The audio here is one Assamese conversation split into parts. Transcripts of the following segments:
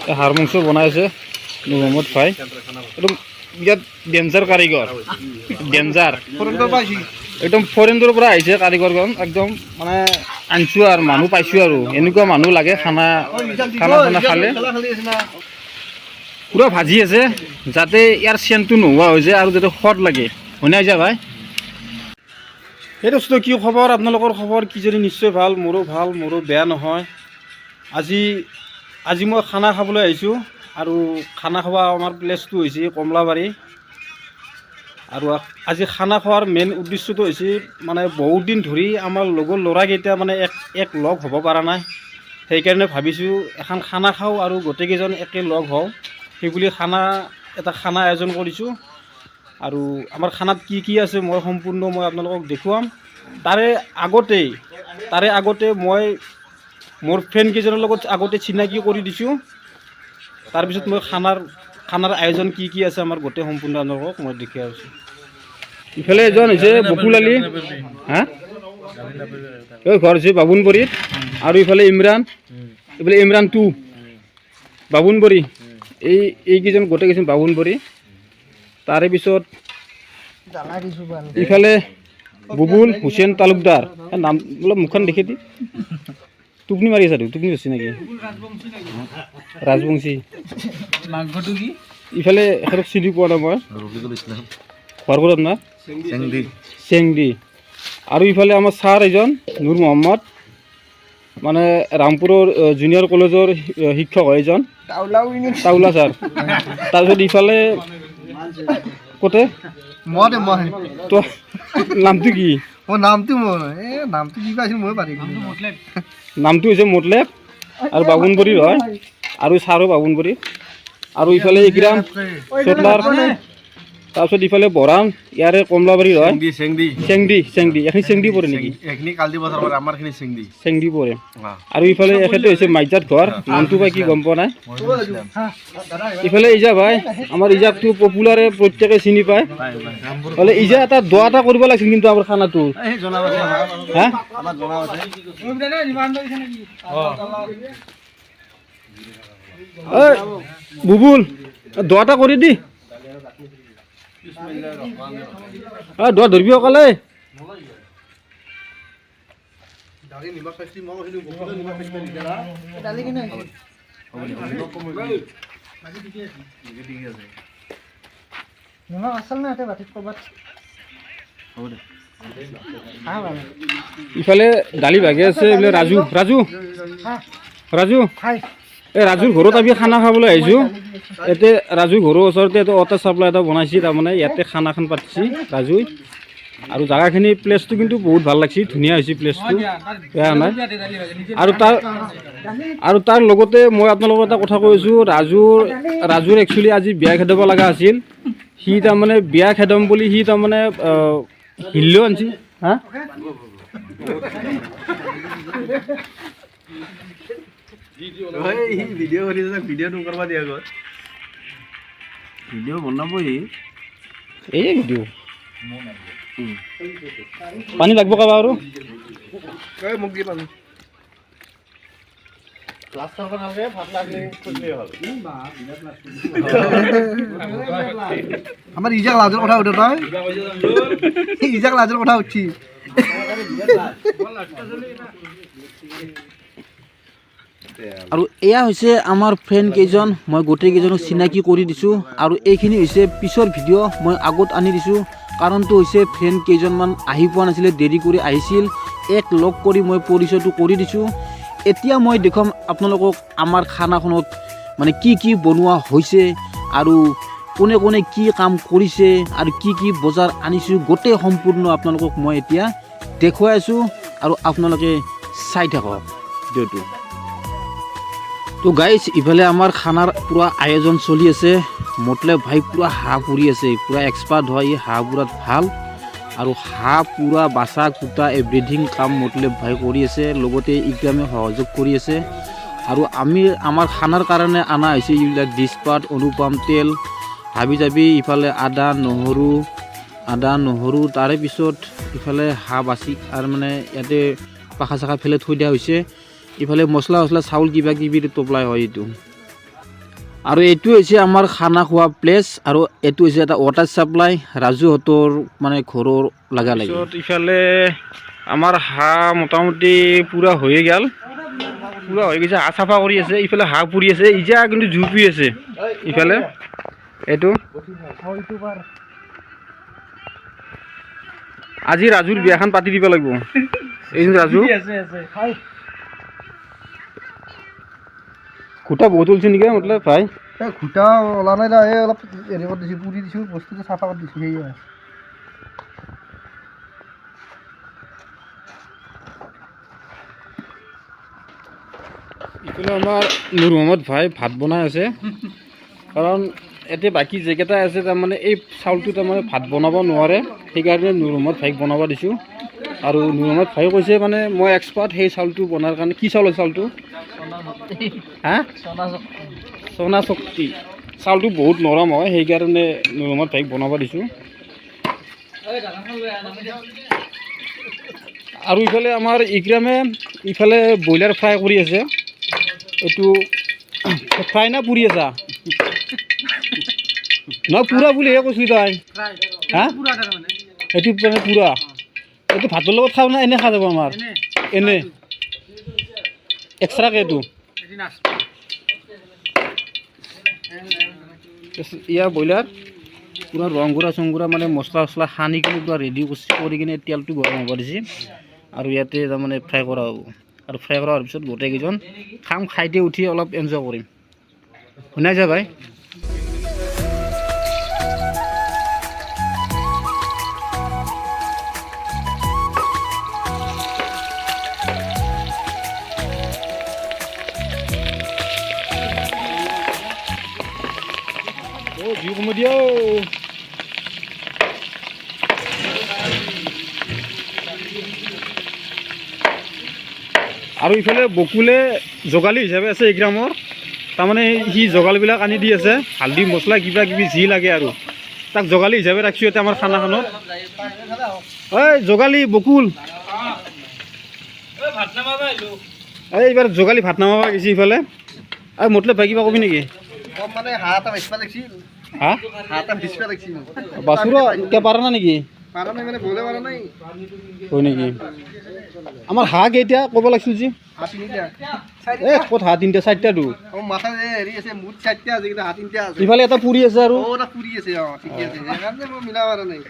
হাঁহৰ মাংস বনাই আছে নুৰ মহম্মদ ভাই একদম বিৰাট ডেঞ্জাৰ কাৰিকৰ ডেঞ্জাৰ একদম ফৰেনৰ পৰা আহিছে কাৰিকৰজন একদম মানে আনিছোঁ আৰু মানুহ পাইছোঁ আৰু এনেকুৱা মানুহ লাগে খানা খালে পুৰা ভাজি আছে যাতে ইয়াৰ চেণ্টটো নোহোৱা হৈ যায় আৰু যাতে সোৱাদ লাগে হয় নাই যা ভাই সেই দোস্ত কি খবৰ আপোনালোকৰ খবৰ কিজানি নিশ্চয় ভাল মোৰো বেয়া নহয় আজি মই খানা খাবলৈ আহিছোঁ আৰু খানা খোৱা আমাৰ প্লেচটো হৈছে কমলাবাৰী আৰু আজি খানা খোৱাৰ মেইন উদ্দেশ্যটো হৈছে মানে বহুত দিন ধৰি আমাৰ লগৰ ল'ৰাকেইটা মানে এক লগ হ'ব পৰা নাই সেইকাৰণে ভাবিছোঁ এখন খানা খাওঁ আৰু গোটেইকেইজন একে লগ হওঁ সেইবুলি এটা খানা আয়োজন কৰিছোঁ আৰু আমাৰ খানাত কি আছে মই সম্পূৰ্ণ আপোনালোকক দেখুৱাম তাৰে আগতে মই মোৰ ফ্ৰেণ্ডকেইজনৰ লগত আগতে চিনাকি কৰি দিছোঁ তাৰপিছত মই খানাৰ আয়োজন কি আছে আমাৰ গোটেই সম্পূৰ্ণ আপোনালোকক মই দেখুৱাই আছোঁ ইফালে এজন হৈছে বকুল আলী হা এই ঘৰ হৈছে বাবুনবৰীত আৰু ইফালে ইমৰান 2 বাবুনবৰী এইকেইজন গোটেইকেইজন বাবুনবৰী তাৰে পিছত ইফালে বুবুল হুছেইন তালুকদাৰ নাম অলপ মুখখন দেখি দি টোপনি মাৰি আছা টোপনি হৈছে নেকি ৰাজবংশী ইফালে এখেতক চিনি পোৱা নাই মই ঘৰ ক'ত আপোনাৰ চেংদি আৰু ইফালে আমাৰ ছাৰ এজন নুৰ মহম্মদ মানে ৰামপুৰৰ জুনিয়ৰ কলেজৰ শিক্ষক হয় এজন টাউলা ছাৰ তাৰপিছত ইফালে ক'তে তো নামটো কি নামটো হৈছে মতলেব আৰু বাবুনবৰীৰ হয় আৰু ছাৰো বাবুনবৰী আৰু ইফালে ইকৰাম চটলাৰ তাৰপিছত ইফালে বৰান ইয়াৰে কমলাবাৰীৰ হয় চেংদি এখিনি চেংদি পৰে নেকি চেংদি পৰে আৰু ইফালে এখেতে হৈছে মাইজাত ঘৰ নামটো বা কি গম পোৱা নাই ইফালে ইজা ভাই আমাৰ ইজাকটো পপুলাৰে প্ৰত্যেকে চিনি পায় হ'লে ইজা এটা দোৱা এটা কৰিব লাগিছিল কিন্তু আমাৰ খানাটো হা বুবুল দোৱা এটা কৰি দি দোৱা ধৰিবি অকলে ইফালে দালি ভাগে আছে বোলে ৰাজু এই ৰাজুৰ ঘৰত আমি খানা খাবলৈ আহিছোঁ ইয়াতে ৰাজুৰ ঘৰৰ ওচৰতে এটা ৱাটাৰ চাপ্লাই এটা বনাইছে তাৰমানে ইয়াতে খানাখন পাতিছে ৰাজুই আৰু জেগাখিনি প্লেচটো কিন্তু বহুত ভাল লাগিছে ধুনীয়া হৈছে প্লেচটো বেয়া নাই আৰু তাৰ লগতে মই আপোনালোকক এটা কথা কৈ আছোঁ ৰাজুৰ একচুৱেলি আজি বিয়া খেদাব লগা আছিল সি তাৰমানে বিয়া খেদাম বুলি সি তাৰমানে হিল্লেও আনিছে হা ভিডিঅ' বনাব এই ভিডিঅ' পানী লাগব কাবা আৰু আমাৰ ইজাক লাজেৰ কথা উঠে তই ইজাক লাজেৰ কথা উঠছি আৰু এয়া হৈছে আমাৰ ফ্ৰেণ্ড কেইজন মই গোটেই কেইজনক চিনাকি কৰি দিছোঁ আৰু এইখিনি হৈছে পিছৰ ভিডিঅ' মই আগত আনি দিছোঁ কাৰণটো হৈছে ফ্ৰেণ্ড কেইজনমান আহি পোৱা নাছিলে দেৰি কৰি আহিছিল এক লগ কৰি মই পৰিচয়টো কৰি দিছোঁ এতিয়া মই দেখুৱাম আপোনালোকক আমাৰ খানাখনত মানে কি বনোৱা হৈছে আৰু কোনে কোনে কি কাম কৰিছে আৰু কি বজাৰ আনিছোঁ গোটেই সম্পূৰ্ণ আপোনালোকক মই এতিয়া দেখুৱাই আছোঁ আৰু আপোনালোকে চাই থাকক ভিডিঅ'টো তো গাইজ ইফালে আমাৰ খানাৰ পুৰা আয়োজন চলি আছে মতলেব ভাই পুৰা হাঁহ পুৰি আছে পুৰা এক্সপাৰ্ট হয় এই হাঁহ পুৰাত ভাল আৰু হাঁহ পুৰা বাচা কুটা এভৰিথিং কাম মতলেব ভাই কৰি আছে লগতে ইকৰামে সহযোগ কৰি আছে আৰু আমাৰ খানাৰ কাৰণে অনা হৈছে এইবিলাক ডিছপাত অনুপম তেল হাবি জাবি ইফালে আদা নহৰু তাৰে পিছত ইফালে হাঁহ বাচি আৰু মানে ইয়াতে পাখা চাখা ফেলে থৈ দিয়া হৈছে ইফালে মছলা চাউল কিবা কিবি টোপলাই হয় এইটো আৰু এইটো হৈছে আমাৰ খানা খোৱা প্লেচ আৰু এইটো হৈছে এটা ৱাটাৰ ছাপ্লাই ৰাজুহঁতৰ মানে ঘৰৰ লাগা লাগি। তাৰপিছত ইফালে আমাৰ হাঁহ মোটামুটি পূৰা হৈয়ে গ'ল, পূৰা হৈ গৈছে। হাঁহ চাফা কৰি আছে, ইফালে হাঁহ পুৰি আছে, ইজা কিন্তু জুই পুৰি আছে ইফালে। এইটো আজি ৰাজুৰ বিয়াখন পাতি দিব লাগিব। এই ৰাজু খুটা বহুত ওলছে নেকি মতলব ভাই? এই ঘোটা ওলা নাই দা, এই অলপ হেৰি কৰি দিছোঁ, পুৰি দিছোঁ, বস্তুটো চাফা কৰি দিছোঁ, সেয়ে। ইফালে আমাৰ নুৰ মহম্মদ ভাই ভাত বনাই আছে, কাৰণ এতিয়া বাকী যিকেইটা আছে তাৰমানে এই চাউলটো তাৰমানে ভাত বনাব নোৱাৰে, সেইকাৰণে নুৰ মহম্মদ ভাইক বনাব দিছোঁ। আৰু নুৰ মহম্মদ ভাই কৈছে মানে মই এক্সপাৰ্ট সেই চাউলটো বনোৱাৰ কাৰণে। কি চাউল চাউলটো হা? সোনা শক্তি চাউলটো বহুত নৰম হয়, সেইকাৰণে নুৰ মহম্মদ ভাইক বনাব দিছোঁ। আৰু ইফালে আমাৰ ইক্ৰামে ইফালে ব্ৰইলাৰ ফ্ৰাই কৰি আছে। এইটো ফ্ৰাই না পুৰি আছা? নহয় পুৰা বুলিহে কৈছোঁ তই। হা এইটো মানে পুৰা, এইটো ভাতৰ লগত খাওঁ না এনে খা যাব আমাৰ? এনে এক্সট্ৰাকৈ এইটো ইয়াৰ ব্ৰইলাৰ পূৰা ৰংগুৰা চংগুৰা মানে মছলা চছলা সানি কিনে পূৰা ৰেডি কৰি কিনে তেলটো গৰম হ'ব দিছে। আৰু ইয়াতে তাৰমানে ফ্ৰাই কৰা হ'ব, আৰু ফ্ৰাই কৰা হোৱাৰ পিছত গোটেইকেইজন খাম, খাইতে উঠি অলপ এনজয় কৰিম। শুনাই যা ভাই। জুই কমাই দিয়া। আৰু ইফালে বকুলে জোগালী হিচাপে আছে ইগ্ৰামৰ, তাৰমানে সি জোগালবিলাক আনি দি আছে, হালধি মছলা কিবা কিবি যি লাগে আৰু তাক জোগালী হিচাপে ৰাখিছোঁ এতিয়া আমাৰ খানাখনত। ঐ জোগালী বকুল, এই এইবাৰ জোগালী ভাত নামাবা গৈছে ইফালে। আৰু মতলব ভাই কিবা কবি নেকি? মানে হাঁহ এটা বেচিব লাগিছিল, হা হাঁহ এটা বেচিব লাগিছিল। বাছুৰ কিয় পাৰা না নেকি? পাৰা নাই মানে বলে পাৰা নাই। হয় নেকি? আমাৰ হাঁহ কেইটা ক'ব লাগিছিল যি? হাঁহ তিনিটা। এই ক'ত হাঁহ তিনিটা? চাৰিটাতো মাথা হেৰি আছে, মুঠ 4টা আছে, কিন্তু হাঁহ 3টা আছে। ইফালে এটা পুৰি আছে আৰু এটা পুৰি আছে, ঠিকে আছে, সেইকাৰণে মই মিলাব পৰা নাই।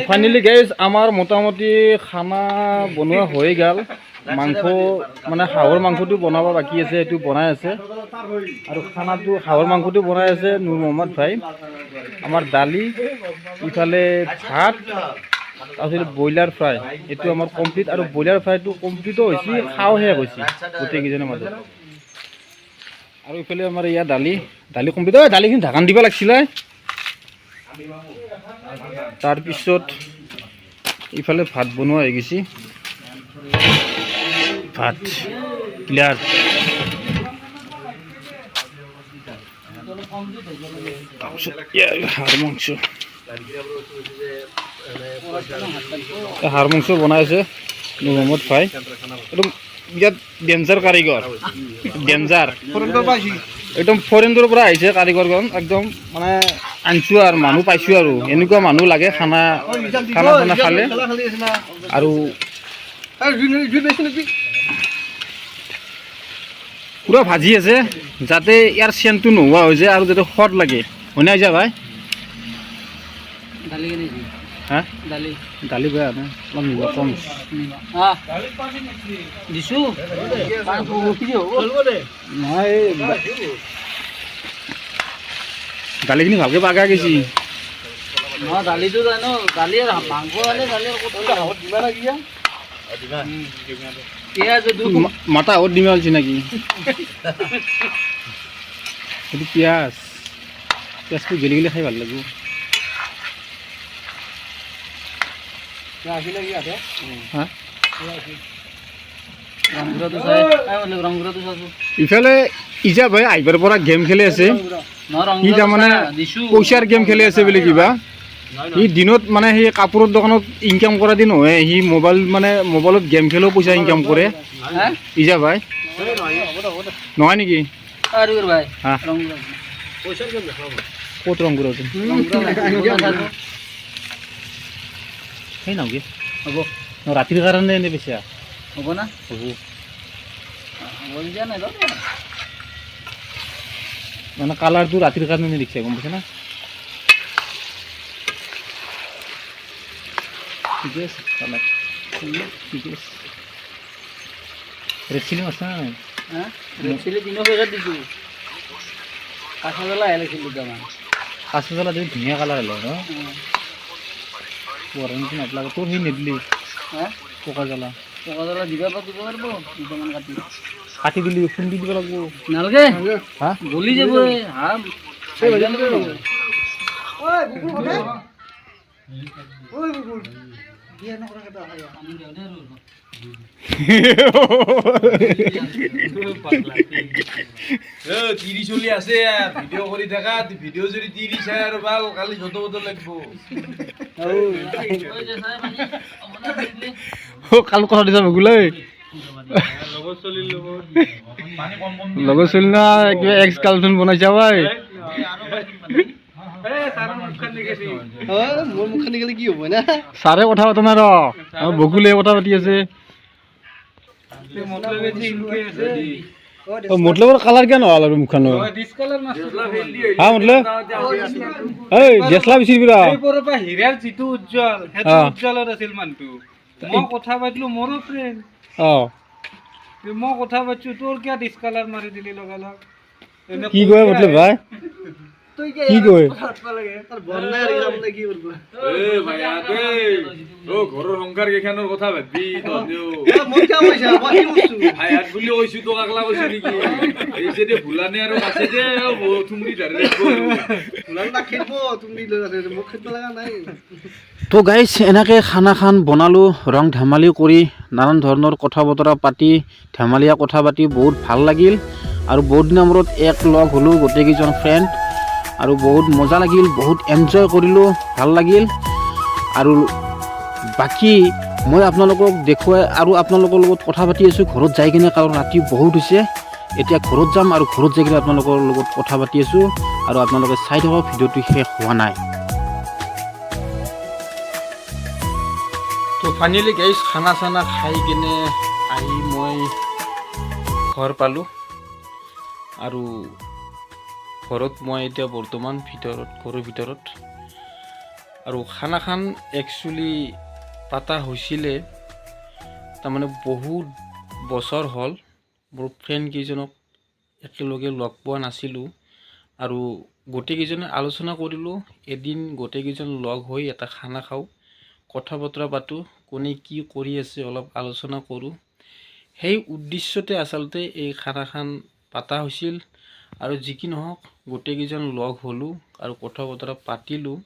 ফাইনেলি গাইজ আমাৰ মোটামুটি খানা বনোৱা হৈ গ'ল। মাংস মানে হাঁহৰ মাংসটো বনাব বাকী আছে, এইটো বনাই আছে। আৰু খানাটো হাঁহৰ মাংসটো বনাই আছে নুৰ মহম্মদ ভাই। আমাৰ দালি, ইফালে ভাত, তাৰপিছত ব্ৰইলাৰ ফ্ৰাই, এইটো আমাৰ কমপ্লিট। আৰু ব্ৰইলাৰ ফ্ৰাইটো কমপ্লিটো হৈছে, খাওঁ শেষ হৈছে গোটেইকেইজনৰ মাজত। আৰু ইফালে আমাৰ ইয়াত দালি কমপ্লিট। দালিখিনি ঢাকান দিব লাগিছিলে। তাৰপিছত ইফালে ভাত বনোৱা হৈ গৈছে, ভাত ক্লিয়াৰ। হাঁহৰ মাংস, হাঁহৰ মাংস বনাইছে নুৰ মহম্মদ ভাই। একদম বিৰাট ডেঞ্জাৰ কাৰিকৰ, ডেঞ্জাৰ। একদম ফৰেনৰ পৰা আহিছে কাৰিকৰজন, একদম মানে আনিছোঁ আৰু মানুহ পাইছোঁ আৰু এনেকুৱা মানুহ লাগে খানা চানা খালে। আৰু পূৰা ভাজি আছে যাতে ইয়াৰ চেণ্টটো নোহোৱা হৈ যায় আৰু যাতে সোৱাদ লাগে। হয় নাই যা ভাই? হা দালি বেয়া নাই, অলপ নিমখ কম নহয়। দালিখিনি ভালকৈ পাকা গৈছি। দালিটো জানো, দালি আৰু মাংস হ'লে দালি মাথা আগত দিমা হৈছে নেকি? সেইটো পিঁয়াজটো গেলি গেলি খাই ভাল লাগিব। ইফালে ইজা ভাই আহিবাৰ পৰা গেম খেলি আছে, সি তাৰমানে পইচাৰ গেম খেলি আছে বুলি কিবা। সি দিনত মানে সেই কাপোৰৰ দোকানত ইনকাম কৰা দি নহয়, সি মোবাইলত গেম খেলেও পইচা ইনকাম কৰে। ইজা ভাই নহয় নেকি? হা ক'ত ৰং কৰা সেই নাও কি হ'ব ৰাতিৰ কাৰণে এনে বেছি হ'ব না হ'ব দিয়া নাই মানে কালাৰটো ৰাতিৰ কাৰণে এনে দেখিছে, গম পাইছে না? ঠিকে আছে কালাৰ ঠিকে আছে। ৰেড চিলিও আছে না? ৰেচিলি 3,000 দিছোঁ। কাঁচা জ্বলা আহিছিল দুটামান। কাঁচা জ্বলা যদি ধুনীয়া কালাৰ হ'লে ন ৱাৰেণ্টি নাপালাগে তোৰ সি নিদিলি পকা জ্বলা দিব পাৰিব দুটামান কাটি দিলি খুন্দি দিব লাগিব নালাগে হা গলি যাব তিৰি চলি আছে ভিডিঅ' কৰি থাকা ভিডিঅ' যদি তিৰি চাই আৰু ভাল কালি যত বত লাগিব কালো কথা দিছা ভগুলাই লগৰ চলি না কিবা এক্স গাৰ্লফ্ৰেণ্ড বনাইছা ভাই মোৰ মুখখন নিগেলে কি হ'ব না ছাৰে কথা পাতা নাই ৰ বকুলে কথা পাতি আছে মতলবৰ কালাৰ কিয় নহ'ল আৰু মুখখন হা মতলব এই দেছলা বিচাৰিবিৰা হীৰাৰ যিটো উজ্জ্বল সেইটো উজ্জ্বলত আছিল মানুহটো মই কথা পাতিলো মোৰো ফ্ৰেণ্ড মই কথা পাতিছো তোৰ কিয় ডিছকালাৰ মাৰি দিলি লগালগ কি কয় মতলব ভাই কি কয় ঘৰৰ সংসাৰ কেইখনৰ কথা ভাবি বুলি কৈছো তোক আগলা কৈছো নেকি এই যে ভুলানে আৰু আছে যে থুমৰি ধৰে তো গাইজ এনেকৈ খানা খান বনালোঁ ৰং ধেমালি কৰি নানান ধৰণৰ কথা বতৰা পাতি ধেমালীয়া কথা পাতি বহুত ভাল লাগিল আৰু বহুত দিনৰ মূৰত এক লগ হ'লোঁ গোটেইকেইজন ফ্ৰেণ্ড আৰু বহুত মজা লাগিল বহুত এনজয় কৰিলোঁ ভাল লাগিল আৰু বাকী মই আপোনালোকক দেখুৱাই আৰু আপোনালোকৰ লগত কথা পাতি আছোঁ ঘৰত যাই কিনে কাৰণ ৰাতি বহুত হৈছে এতিয়া ঘৰত যাম আৰু ঘৰত যাই কিনে আপোনালোকৰ লগত কথা পাতি আছোঁ আৰু আপোনালোকে চাই থাকক ভিডিঅ'টো শেষ হোৱা নাই তো ফাইনেলি গাইজ খানা চানা খাই কিনে আহি মই ঘৰ পালোঁ আৰু ঘৰত মই এতিয়া বৰ্তমান ঘৰৰ ভিতৰত আৰু খানা খান একচুৱেলি পাতা হৈছিলে তাৰমানে বহুত বছৰ হ'ল মোৰ ফ্ৰেণ্ড কেইজনক একেলগে লগ পোৱা নাছিলোঁ আৰু গোটেইকেইজনে আলোচনা কৰিলোঁ এদিন গোটেইকেইজন লগ হৈ এটা খানা খাওঁ কথা বতৰা পাতোঁ কোনে কি কৰি আছে অলপ আলোচনা কৰোঁ সেই উদ্দেশ্যতে আচলতে এই খানাখান পাতা হৈছিল আৰু যি কি নহওক গোটেইকেইজন লগ হ'লোঁ আৰু কথা বতৰা পাতিলোঁ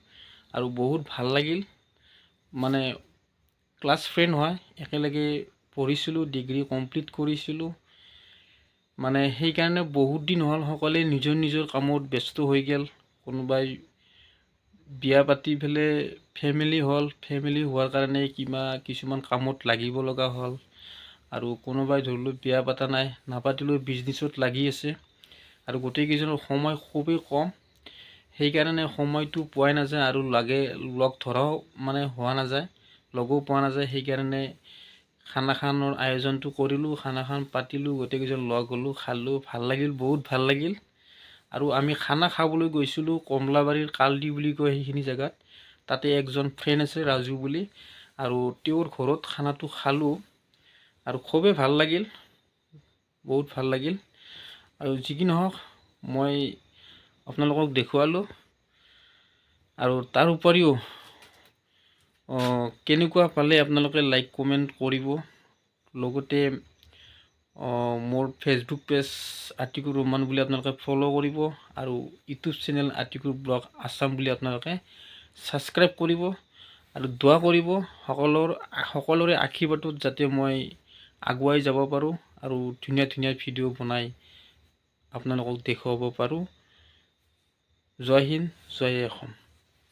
আৰু বহুত ভাল লাগিল মানে ক্লাছ ফ্ৰেণ্ড হয় একেলগে পঢ়িছিলোঁ ডিগ্ৰী কমপ্লিট কৰিছিলোঁ মানে সেইকাৰণে বহুত দিন হ'ল সকলোৱে নিজৰ নিজৰ কামত ব্যস্ত হৈ গ'ল কোনোবাই বিয়া পাতি পেলাই ফেমিলি হোৱাৰ কাৰণে কিছুমান কামত লাগিব লগা হ'ল আৰু কোনোবাই ধৰি লওক বিয়া পতা নাই নাপাতিলেও বিজনেছত লাগি আছে আৰু গোটেইকেইজনৰ সময় খুবেই কম সেইকাৰণে সময়টো পোৱাই নাযায় আৰু লগ ধৰাও মানে হোৱা নাযায় লগো পোৱা নাযায় সেইকাৰণে খানাখানৰ আয়োজনটো কৰিলোঁ খানাখান পাতিলোঁ গোটেইকেইজন লগ হ'লোঁ খালোঁ ভাল লাগিল বহুত ভাল লাগিল আৰু আমি খানা খাবলৈ গৈছিলোঁ কমলাবাৰীৰ কালদি বুলি কয় সেইখিনি জেগাত তাতে একজন ফ্ৰেণ্ড আছে ৰাজু বুলি আৰু তেওঁৰ ঘৰত খানাটো খালোঁ আৰু খুবেই ভাল লাগিল বহুত ভাল লাগিল আৰু যি কি নহওক মই আপোনালোকক দেখুৱালোঁ আৰু তাৰ উপৰিও কেনেকুৱা পালে আপোনালোকে লাইক কমেণ্ট কৰিব লগতে মোৰ ফেচবুক পেজ আতিকুৰ ৰহমান বুলি আপোনালোকে ফ'ল' কৰিব আৰু YouTube channel Atikur blog Assam বুলি আপোনালোকে ছাবস্ক্ৰাইব কৰিব আৰু দোৱা কৰিব সকলোৰে আশীৰ্বাদত যাতে মই আগুৱাই যাব পাৰোঁ আৰু ধুনীয়া ধুনীয়া ভিডিঅ' বনাই আপোনালোকক দেখুৱাব পাৰোঁ জয় হিন্দ জয় অসম।